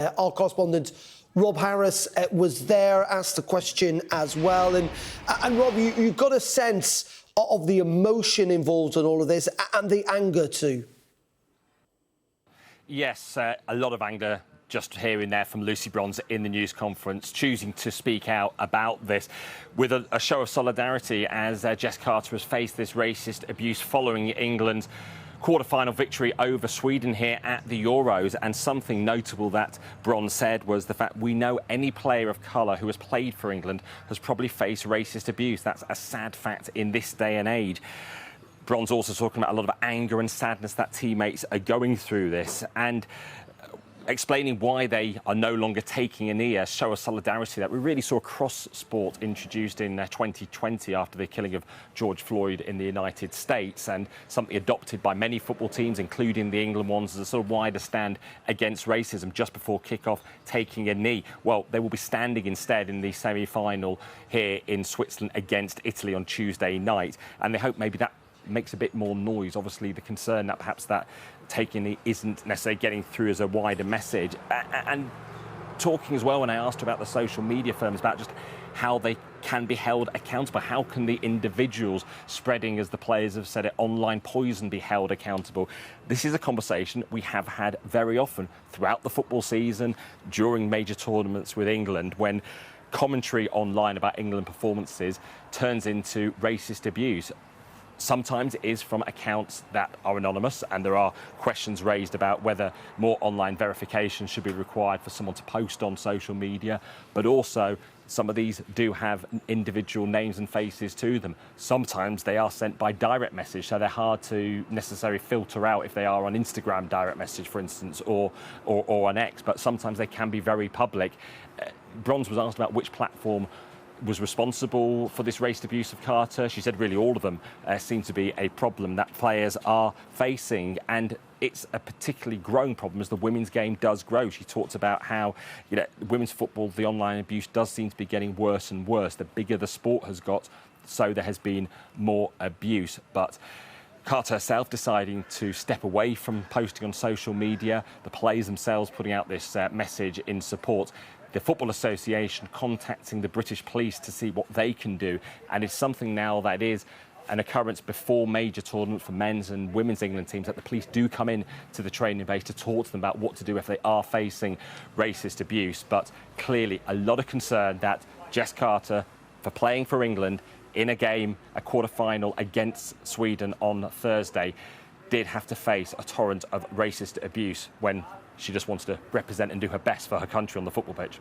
Our correspondent Rob Harris was there, asked the question as well. And Rob, you got a sense of the emotion involved in all of this and the anger too. Yes, a lot of anger just hearing there from Lucy Bronze in the news conference, choosing to speak out about this with a show of solidarity as Jess Carter has faced this racist abuse following England's quarter-final victory over Sweden here at the Euros. And something notable that Bronze said was the fact we know any player of colour who has played for England has probably faced racist abuse. That's a sad fact in this day and age. Bronze also talking about a lot of anger and sadness that teammates are going through this, and explaining why they are no longer taking a knee, a show of solidarity that we really saw across sport introduced in 2020 after the killing of George Floyd in the United States, and something adopted by many football teams, including the England ones, as a sort of wider stand against racism just before kick-off, taking a knee. Well, they will be standing instead in the semi-final here in Switzerland against Italy on Tuesday night, and they hope maybe that makes a bit more noise. Obviously, the concern that perhaps that taking it isn't necessarily getting through as a wider message. And talking as well, when I asked about the social media firms, about just how they can be held accountable. How can the individuals spreading, as the players have said it, online poison be held accountable? This is a conversation we have had very often throughout the football season, during major tournaments with England, when commentary online about England performances turns into racist abuse. Sometimes it is from accounts that are anonymous, and there are questions raised about whether more online verification should be required for someone to post on social media. But also, some of these do have individual names and faces to them. Sometimes they are sent by direct message, so they're hard to necessarily filter out if they are on Instagram direct message, for instance, or on X. But sometimes they can be very public. Bronze was asked about which platform was responsible for this race abuse of Carter. She said really all of them seem to be a problem that players are facing, and it's a particularly growing problem as the women's game does grow. She talked about how, women's football, the online abuse does seem to be getting worse and worse. The bigger the sport has got, so there has been more abuse. But Carter herself deciding to step away from posting on social media, the players themselves putting out this message in support, the Football Association contacting the British police to see what they can do. And it's something now that is an occurrence before major tournaments for men's and women's England teams, that the police do come in to the training base to talk to them about what to do if they are facing racist abuse. But clearly a lot of concern that Jess Carter, for playing for England in a game, a quarter-final against Sweden on Thursday, did have to face a torrent of racist abuse when she just wants to represent and do her best for her country on the football pitch.